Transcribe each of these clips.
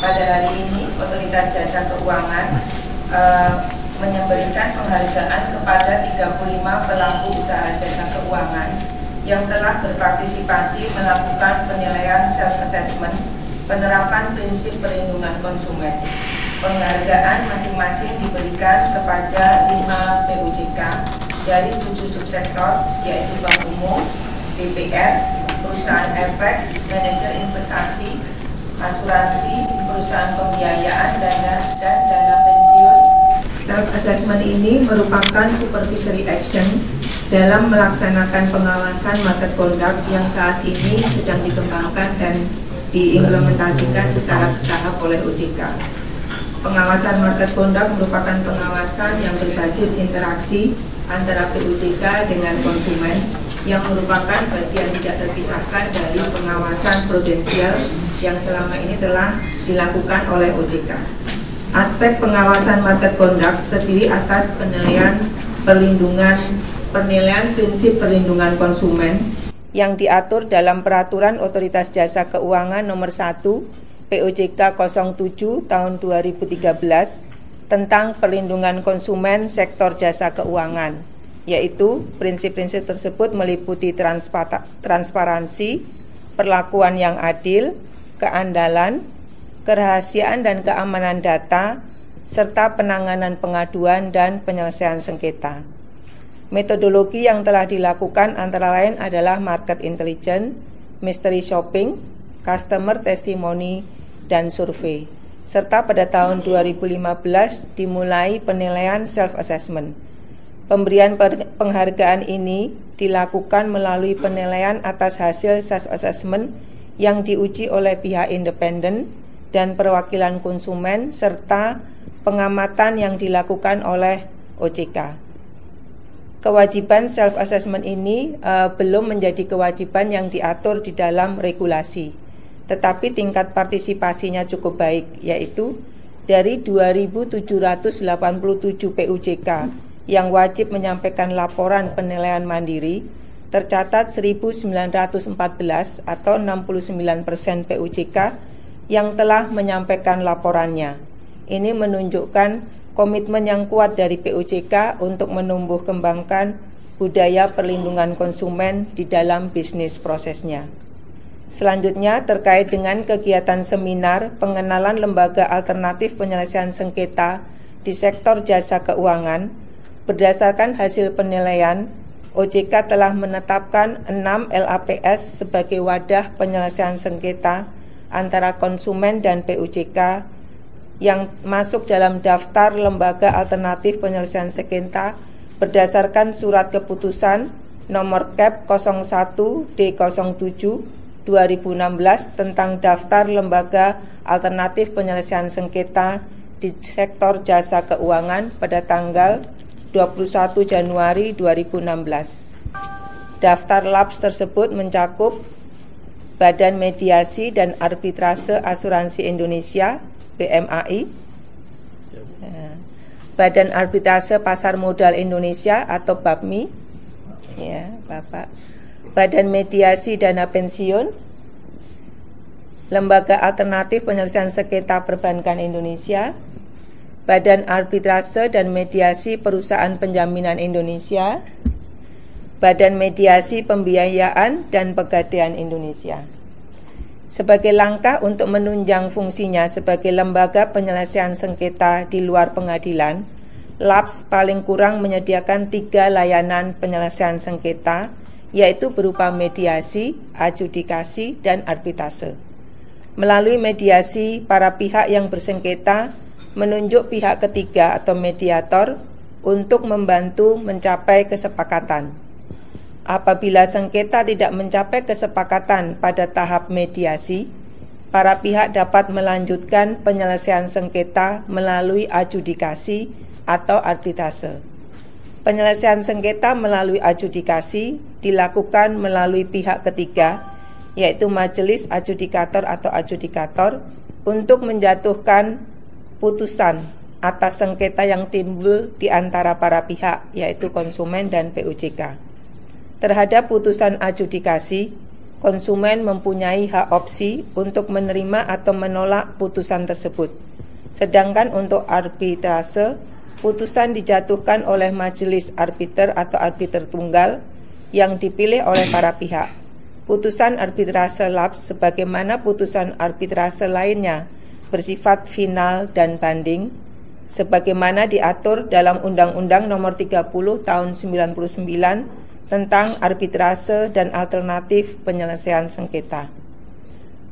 pada hari ini Otoritas Jasa Keuangan memberikan penghargaan kepada 35 pelaku usaha jasa keuangan yang telah berpartisipasi melakukan penilaian self-assessment penerapan prinsip perlindungan konsumen. Penghargaan masing-masing diberikan kepada 5 PUJK dari 7 subsektor, yaitu Bank Umum, BPR, perusahaan efek, manajer investasi, asuransi, perusahaan pembiayaan, dan dana pensiun. Self-assessment ini merupakan supervisory action dalam melaksanakan pengawasan market conduct yang saat ini sedang dikembangkan dan diimplementasikan secara bertahap oleh OJK. Pengawasan market conduct merupakan pengawasan yang berbasis interaksi antara PUJK dengan konsumen yang merupakan bagian tidak terpisahkan dari pengawasan prudensial yang selama ini telah dilakukan oleh OJK. Aspek pengawasan market conduct terdiri atas penilaian prinsip perlindungan konsumen yang diatur dalam Peraturan Otoritas Jasa Keuangan Nomor 1 PUJK 07 Tahun 2013 tentang perlindungan konsumen sektor jasa keuangan, yaitu prinsip-prinsip tersebut meliputi transparansi, perlakuan yang adil, keandalan, kerahasiaan dan keamanan data, serta penanganan pengaduan dan penyelesaian sengketa. Metodologi yang telah dilakukan antara lain adalah market intelligence, mystery shopping, customer testimony, dan survei. Serta pada tahun 2015 dimulai penilaian self-assessment. Pemberian penghargaan ini dilakukan melalui penilaian atas hasil self-assessment yang diuji oleh pihak independen dan perwakilan konsumen serta pengamatan yang dilakukan oleh OJK. Kewajiban self-assessment ini belum menjadi kewajiban yang diatur di dalam regulasi, tetapi tingkat partisipasinya cukup baik, yaitu dari 2.787 PUJK yang wajib menyampaikan laporan penilaian mandiri, tercatat 1.914 atau 69% PUJK yang telah menyampaikan laporannya. Ini menunjukkan komitmen yang kuat dari PUJK untuk menumbuh kembangkan budaya perlindungan konsumen di dalam bisnis prosesnya. Selanjutnya, terkait dengan kegiatan seminar pengenalan lembaga alternatif penyelesaian sengketa di sektor jasa keuangan, berdasarkan hasil penilaian, OJK telah menetapkan 6 LAPS sebagai wadah penyelesaian sengketa antara konsumen dan PUJK yang masuk dalam daftar lembaga alternatif penyelesaian sengketa berdasarkan surat keputusan nomor KEP 01D07 2016 tentang daftar lembaga alternatif penyelesaian sengketa di sektor jasa keuangan pada tanggal 21 Januari 2016. Daftar LAPS tersebut mencakup Badan Mediasi dan Arbitrase Asuransi Indonesia BMAI, Badan Arbitrase Pasar Modal Indonesia atau BAPMI, ya Bapak, Badan Mediasi Dana Pensiun, Lembaga Alternatif Penyelesaian Sengketa Perbankan Indonesia, Badan Arbitrase dan Mediasi Perusahaan Penjaminan Indonesia, Badan Mediasi Pembiayaan dan Pegadaian Indonesia. Sebagai langkah untuk menunjang fungsinya sebagai lembaga penyelesaian sengketa di luar pengadilan, LAPS paling kurang menyediakan 3 layanan penyelesaian sengketa, yaitu berupa mediasi, adjudikasi, dan arbitrase. Melalui mediasi, para pihak yang bersengketa menunjuk pihak ketiga atau mediator untuk membantu mencapai kesepakatan. Apabila sengketa tidak mencapai kesepakatan pada tahap mediasi, para pihak dapat melanjutkan penyelesaian sengketa melalui adjudikasi atau arbitrase. Penyelesaian sengketa melalui adjudikasi dilakukan melalui pihak ketiga, yaitu majelis adjudikator atau adjudikator, untuk menjatuhkan putusan atas sengketa yang timbul di antara para pihak, yaitu konsumen dan PUJK. Terhadap putusan adjudikasi, konsumen mempunyai hak opsi untuk menerima atau menolak putusan tersebut. Sedangkan untuk arbitrase, putusan dijatuhkan oleh majelis arbiter atau arbiter tunggal yang dipilih oleh para pihak. Putusan arbitrase lapse sebagaimana putusan arbitrase lainnya bersifat final dan banding sebagaimana diatur dalam Undang-Undang Nomor 30 Tahun 99 tentang arbitrase dan alternatif penyelesaian sengketa.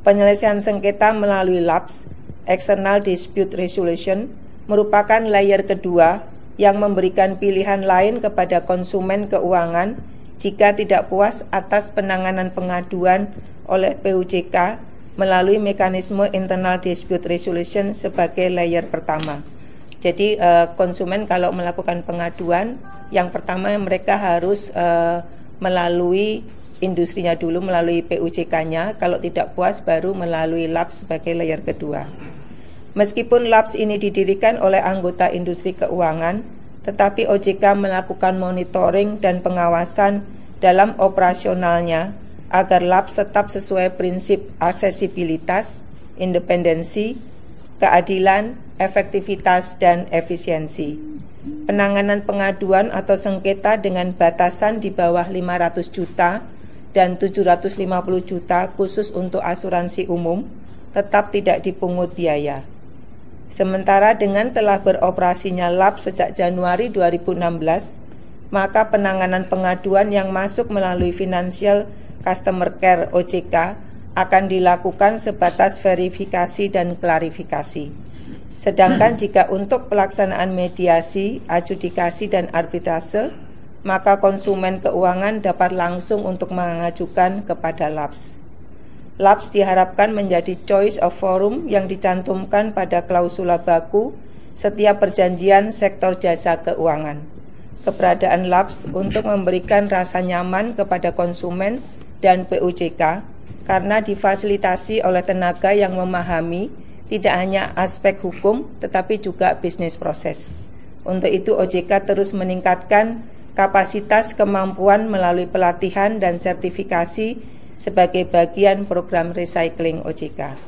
Penyelesaian sengketa melalui lapse, external dispute resolution, merupakan layer kedua yang memberikan pilihan lain kepada konsumen keuangan jika tidak puas atas penanganan pengaduan oleh PUJK melalui mekanisme internal dispute resolution sebagai layer pertama. Jadi konsumen kalau melakukan pengaduan, yang pertama mereka harus melalui industrinya dulu, melalui PUJK-nya. Kalau tidak puas baru melalui lapse sebagai layer kedua. Meskipun lapse ini didirikan oleh anggota industri keuangan, tetapi OJK melakukan monitoring dan pengawasan dalam operasionalnya agar lapse tetap sesuai prinsip aksesibilitas, independensi, keadilan, efektivitas, dan efisiensi. Penanganan pengaduan atau sengketa dengan batasan di bawah 500 juta dan 750 juta khusus untuk asuransi umum tetap tidak dipungut biaya. Sementara dengan telah beroperasinya lapse sejak Januari 2016, maka penanganan pengaduan yang masuk melalui Financial Customer Care OJK akan dilakukan sebatas verifikasi dan klarifikasi. Sedangkan jika untuk pelaksanaan mediasi, adjudikasi, dan arbitrase, maka konsumen keuangan dapat langsung untuk mengajukan kepada lapse. Lapse diharapkan menjadi choice of forum yang dicantumkan pada klausula baku setiap perjanjian sektor jasa keuangan. Keberadaan lapse untuk memberikan rasa nyaman kepada konsumen dan PUJK karena difasilitasi oleh tenaga yang memahami tidak hanya aspek hukum tetapi juga bisnis proses. Untuk itu OJK terus meningkatkan kapasitas kemampuan melalui pelatihan dan sertifikasi sebagai bagian program recycling OJK.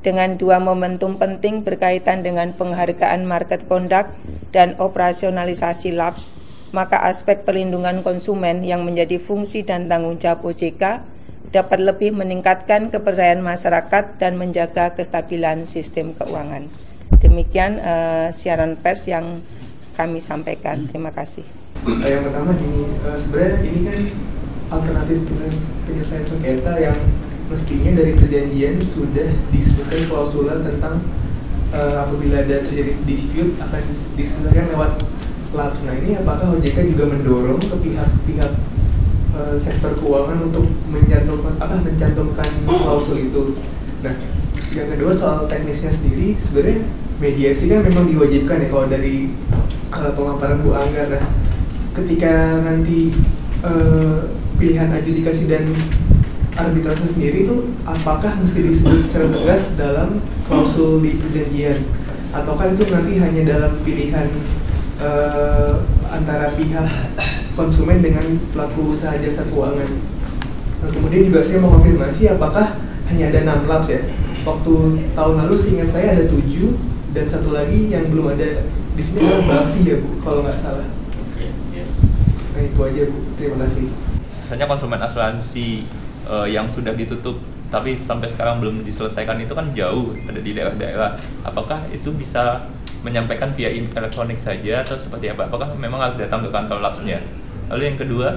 Dengan dua momentum penting berkaitan dengan penghargaan market conduct dan operasionalisasi lapse, maka aspek perlindungan konsumen yang menjadi fungsi dan tanggung jawab OJK dapat lebih meningkatkan kepercayaan masyarakat dan menjaga kestabilan sistem keuangan. Demikian siaran pers yang kami sampaikan. Terima kasih. Yang pertama gini, sebenarnya ini kan alternatif penyelesaian sengketa yang mestinya dari perjanjian sudah disebutkan klausula tentang apabila ada terjadi dispute akan diselesaikan lewat lapse. Nah ini apakah OJK juga mendorong ke pihak-pihak sektor keuangan untuk mencantumkan klausul itu? Nah, yang kedua soal teknisnya sendiri, sebenarnya mediasi kan memang diwajibkan ya kalau dari pemaparan Bu Angga. Nah, ketika nanti pilihan adjudikasi dan arbitrase sendiri itu apakah mesti disebut secara tegas dalam klausul di perjanjian, ataukah itu nanti hanya dalam pilihan antara pihak konsumen dengan pelaku usaha jasa keuangan? Nah, kemudian juga saya mau konfirmasi apakah hanya ada 6 lapse ya? Waktu tahun lalu seingat saya ada 7 dan satu lagi yang belum ada di sini adalah Bafi ya Bu, kalau nggak salah. Nah itu aja Bu, terima kasih. Misalnya konsumen asuransi yang sudah ditutup tapi sampai sekarang belum diselesaikan itu kan jauh, ada di daerah-daerah. Apakah itu bisa menyampaikan via elektronik saja atau seperti apa? Apakah memang harus datang ke kantor lapsnya? Lalu yang kedua,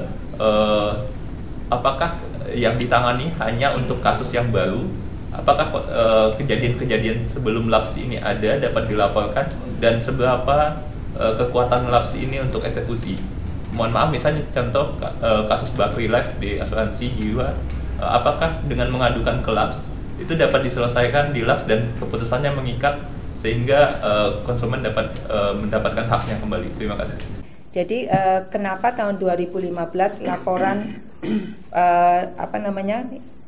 apakah yang ditangani hanya untuk kasus yang baru? Apakah kejadian-kejadian sebelum lapse ini ada dapat dilaporkan dan seberapa kekuatan lapse ini untuk eksekusi? Mohon maaf, misalnya contoh kasus Bakri Life di asuransi jiwa, apakah dengan mengadukan ke lapse itu dapat diselesaikan di lapse dan keputusannya mengikat sehingga konsumen dapat mendapatkan haknya kembali? Terima kasih. Jadi kenapa tahun 2015 laporan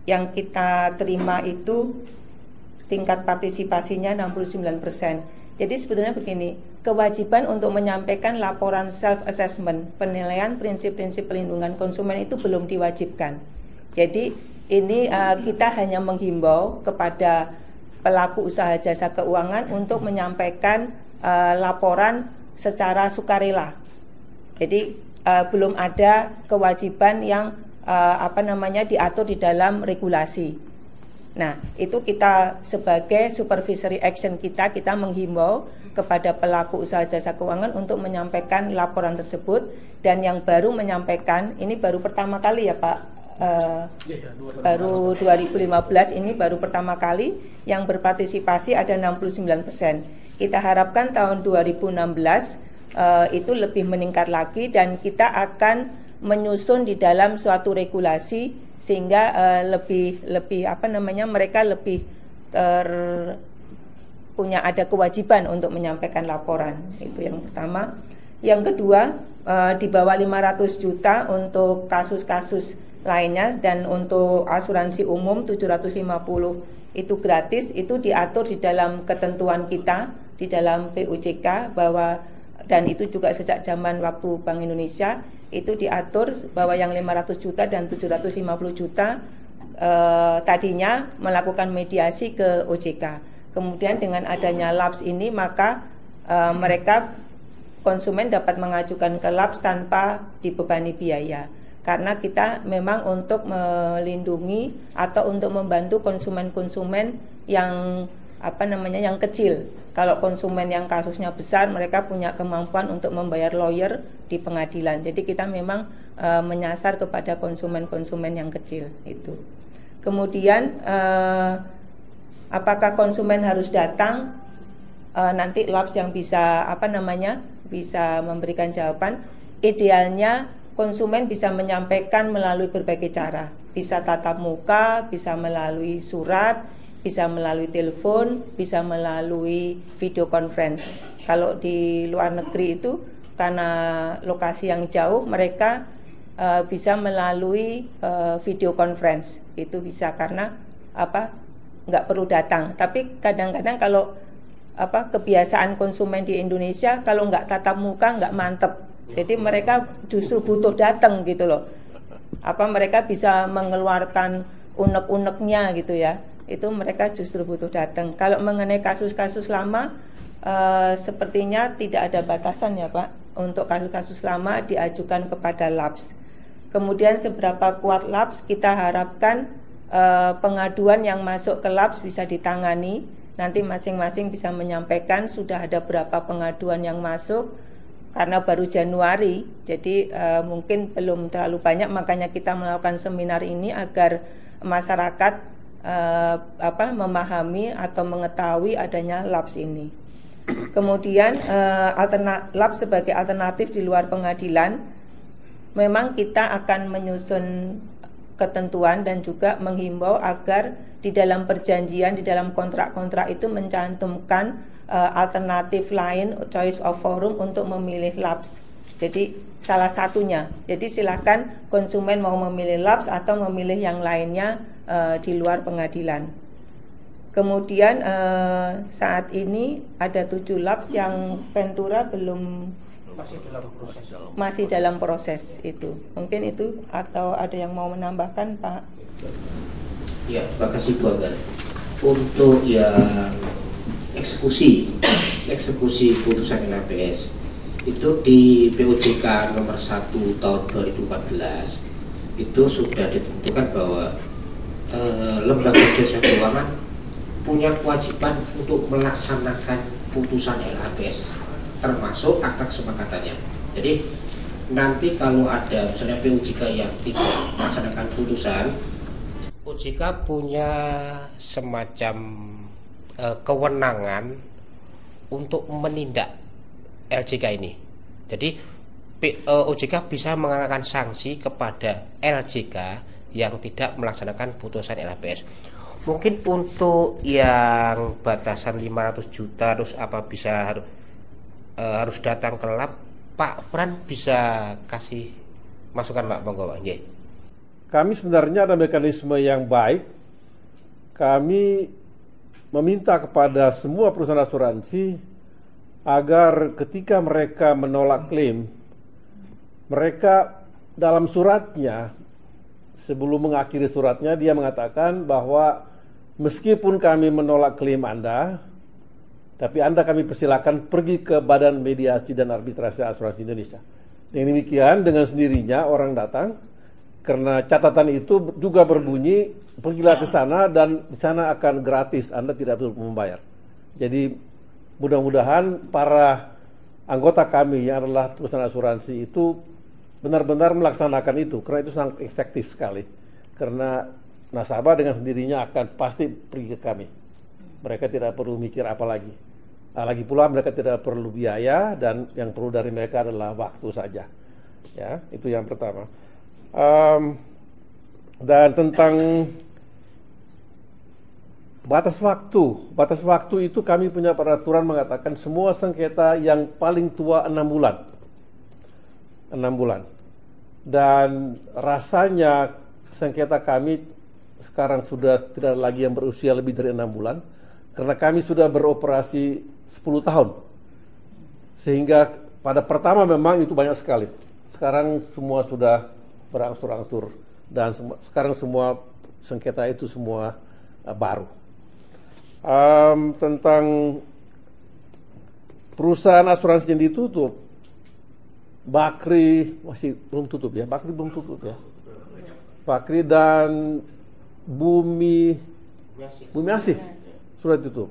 yang kita terima itu tingkat partisipasinya 69%. Jadi sebetulnya begini, kewajiban untuk menyampaikan laporan self-assessment, penilaian prinsip-prinsip perlindungan konsumen itu belum diwajibkan. Jadi ini kita hanya menghimbau kepada pelaku usaha jasa keuangan untuk menyampaikan laporan secara sukarela. Jadi belum ada kewajiban yang diatur di dalam regulasi. Nah, itu kita sebagai supervisory action kita menghimbau kepada pelaku usaha jasa keuangan untuk menyampaikan laporan tersebut, dan yang baru menyampaikan ini baru pertama kali ya Pak. Baru 2015 ini baru pertama kali yang berpartisipasi ada 69%. Kita harapkan tahun 2016 itu lebih meningkat lagi, dan kita akan menyusun di dalam suatu regulasi sehingga mereka lebih punya ada kewajiban untuk menyampaikan laporan. Itu yang pertama. Yang kedua, di bawah 500 juta untuk kasus-kasus lainnya, dan untuk asuransi umum 750 itu gratis, itu diatur di dalam ketentuan kita di dalam POJK bahwa, dan itu juga sejak zaman waktu Bank Indonesia itu diatur bahwa yang 500 juta dan 750 juta tadinya melakukan mediasi ke OJK. Kemudian dengan adanya LAPS ini maka mereka konsumen dapat mengajukan ke LAPS tanpa dibebani biaya. Karena kita memang untuk melindungi atau untuk membantu konsumen-konsumen yang yang kecil. Kalau konsumen yang kasusnya besar, mereka punya kemampuan untuk membayar lawyer di pengadilan. Jadi kita memang menyasar kepada konsumen-konsumen yang kecil itu. Kemudian apakah konsumen harus datang? Nanti LAPS yang bisa bisa memberikan jawaban. Idealnya konsumen bisa menyampaikan melalui berbagai cara, bisa tatap muka, bisa melalui surat, bisa melalui telepon, bisa melalui video conference. Kalau di luar negeri itu karena lokasi yang jauh, mereka bisa melalui video conference. Itu bisa karena nggak perlu datang. Tapi kadang-kadang kalau kebiasaan konsumen di Indonesia kalau nggak tatap muka nggak mantep. Jadi mereka justru butuh datang gitu loh. Mereka bisa mengeluarkan unek-uneknya gitu ya. Itu mereka justru butuh datang. Kalau mengenai kasus-kasus lama, sepertinya tidak ada batasan ya Pak. Untuk kasus-kasus lama diajukan kepada LAPS. Kemudian seberapa kuat LAPS, kita harapkan pengaduan yang masuk ke LAPS bisa ditangani. Nanti masing-masing bisa menyampaikan sudah ada berapa pengaduan yang masuk. Karena baru Januari, jadi mungkin belum terlalu banyak, makanya kita melakukan seminar ini agar masyarakat memahami atau mengetahui adanya LAPS ini. Kemudian LAPS sebagai alternatif di luar pengadilan, memang kita akan menyusun ketentuan dan juga menghimbau agar di dalam perjanjian, di dalam kontrak-kontrak itu mencantumkan alternatif lain, choice of forum untuk memilih LAPS. Jadi salah satunya. Jadi silakan konsumen mau memilih LAPS atau memilih yang lainnya di luar pengadilan. Kemudian saat ini ada 7 LAPS yang Ventura belum masih dalam proses itu. Mungkin itu, atau ada yang mau menambahkan Pak? Ya, terima kasih Bu Agar. Untuk yang eksekusi putusan LHPS itu di POJK nomor 1 tahun 2014 itu sudah ditentukan bahwa lembaga jasa keuangan punya kewajiban untuk melaksanakan putusan LHPS termasuk akta kesepakatannya. Jadi nanti kalau ada misalnya POJK yang tidak melaksanakan putusan, OJK punya semacam kewenangan untuk menindak LJK ini. Jadi OJK bisa mengenakan sanksi kepada LJK yang tidak melaksanakan putusan LHPS. Mungkin untuk yang batasan 500 juta terus harus datang ke LAP, Pak Fran bisa kasih masukan Pak, monggo Pak. Kami sebenarnya ada mekanisme yang baik. Kami meminta kepada semua perusahaan asuransi agar ketika mereka menolak klaim, mereka dalam suratnya sebelum mengakhiri suratnya dia mengatakan bahwa meskipun kami menolak klaim Anda, tapi Anda kami persilakan pergi ke Badan Mediasi dan Arbitrase Asuransi Indonesia. Dengan demikian, dengan sendirinya orang datang, karena catatan itu juga berbunyi, pergilah ke sana dan di sana akan gratis, Anda tidak perlu membayar. Jadi mudah-mudahan para anggota kami yang adalah perusahaan asuransi itu benar-benar melaksanakan itu, karena itu sangat efektif sekali. Karena nasabah dengan sendirinya akan pasti pergi ke kami. Mereka tidak perlu mikir apa lagi. Lagi pula mereka tidak perlu biaya dan yang perlu dari mereka adalah waktu saja. Ya, itu yang pertama. Dan tentang batas waktu itu kami punya peraturan mengatakan semua sengketa yang paling tua 6 bulan. 6 bulan. Dan rasanya sengketa kami sekarang sudah tidak lagi yang berusia lebih dari 6 bulan, karena kami sudah beroperasi 10 tahun. Sehingga pada pertama memang itu banyak sekali. Sekarang semua sudah berangsur-angsur dan sekarang semua sengketa itu semua baru. Tentang perusahaan asuransi yang ditutup, Bakri masih belum tutup ya. Bakri dan Bumi Asih sudah tutup.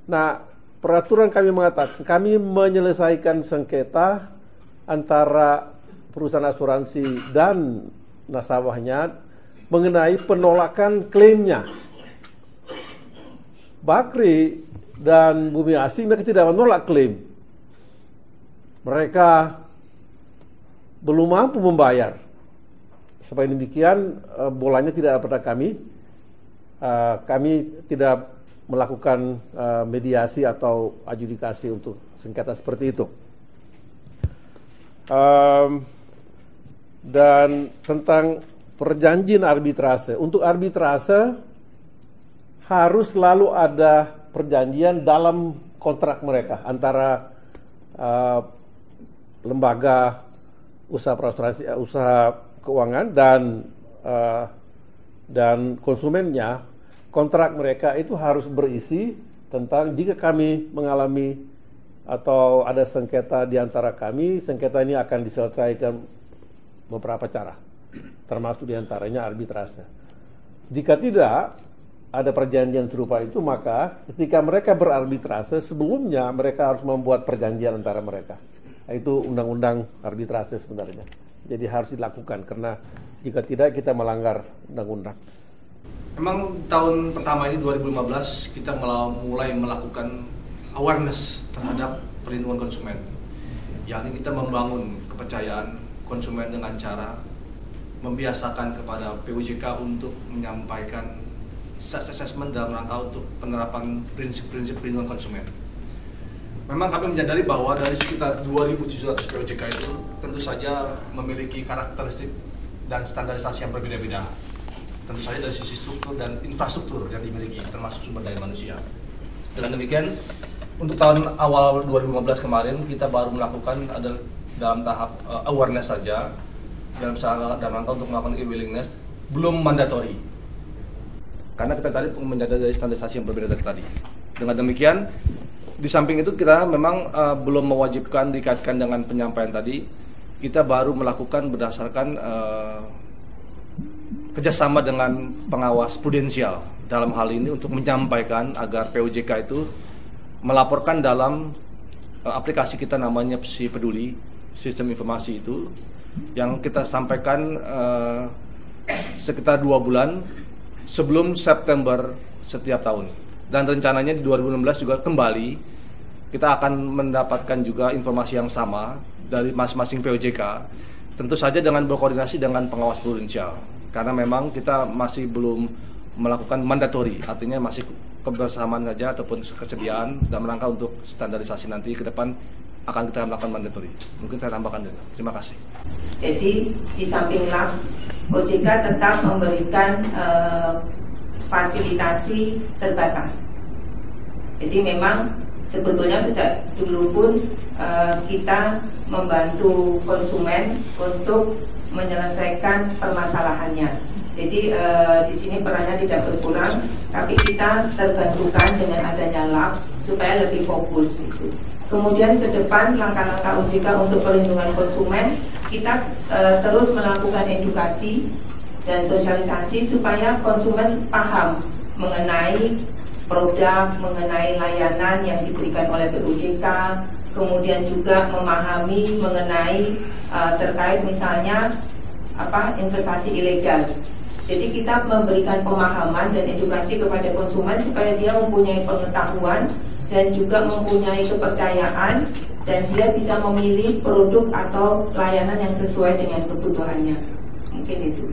Nah, peraturan kami mengatakan kami menyelesaikan sengketa antara perusahaan asuransi dan nasabahnya mengenai penolakan klaimnya. Bakri dan Bumi Asih mereka tidak menolak klaim. Mereka belum mampu membayar. Supaya demikian bolanya tidak pada kami. Kami tidak melakukan mediasi atau adjudikasi untuk sengketa seperti itu. Dan tentang perjanjian arbitrase. Untuk arbitrase harus selalu ada perjanjian dalam kontrak mereka antara lembaga usaha perasuransi, usaha keuangan dan konsumennya. Kontrak mereka itu harus berisi tentang jika kami mengalami atau ada sengketa di antara kami, sengketa ini akan diselesaikan beberapa cara, termasuk diantaranya arbitrase. Jika tidak ada perjanjian serupa itu, maka ketika mereka berarbitrase, sebelumnya mereka harus membuat perjanjian antara mereka. Itu undang-undang arbitrase sebenarnya. Jadi harus dilakukan, karena jika tidak kita melanggar undang-undang. Memang tahun pertama ini 2015 kita mulai melakukan awareness terhadap perlindungan konsumen. Yakni kita membangun kepercayaan konsumen dengan cara membiasakan kepada POJK untuk menyampaikan assessment dalam rangka untuk penerapan prinsip-prinsip perlindungan konsumen. Memang kami menyadari bahwa dari sekitar 2.700 POJK itu tentu saja memiliki karakteristik dan standarisasi yang berbeda-beda. Tentu saja dari sisi struktur dan infrastruktur yang dimiliki, termasuk sumber daya manusia. Dengan demikian, untuk tahun awal 2015 kemarin kita baru melakukan dalam tahap awareness saja, dalam rangka untuk melakukan e-willingness, belum mandatory. Karena kita tadi menyadari dari standarisasi yang berbeda dari tadi. Dengan demikian, di samping itu kita memang belum mewajibkan dikaitkan dengan penyampaian tadi. Kita baru melakukan berdasarkan kerjasama dengan pengawas prudensial dalam hal ini untuk menyampaikan agar POJK itu melaporkan dalam aplikasi kita namanya Si Peduli, sistem informasi itu, yang kita sampaikan sekitar 2 bulan sebelum September setiap tahun. Dan rencananya di 2016 juga kembali kita akan mendapatkan juga informasi yang sama dari masing-masing POJK, tentu saja dengan berkoordinasi dengan pengawas prudensial. Karena memang kita masih belum melakukan mandatory, artinya masih kebersamaan saja ataupun kesediaan dalam rangka untuk standarisasi nanti ke depan akan kita melakukan mandatory. Mungkin saya tambahkan dulu. Terima kasih. Jadi di samping LAPS, OJK tetap memberikan fasilitasi terbatas. Jadi memang sebetulnya sejak dulu pun kita membantu konsumen untuk menyelesaikan permasalahannya. Jadi di sini perannya tidak berkurang, tapi kita terbantukan dengan adanya labs supaya lebih fokus. Gitu. Kemudian ke depan langkah-langkah OJK untuk perlindungan konsumen, kita terus melakukan edukasi dan sosialisasi supaya konsumen paham mengenai produk, mengenai layanan yang diberikan oleh BOJK, kemudian juga memahami mengenai terkait misalnya investasi ilegal. Jadi kita memberikan pemahaman dan edukasi kepada konsumen supaya dia mempunyai pengetahuan dan juga mempunyai kepercayaan dan dia bisa memilih produk atau layanan yang sesuai dengan kebutuhannya. Mungkin itu.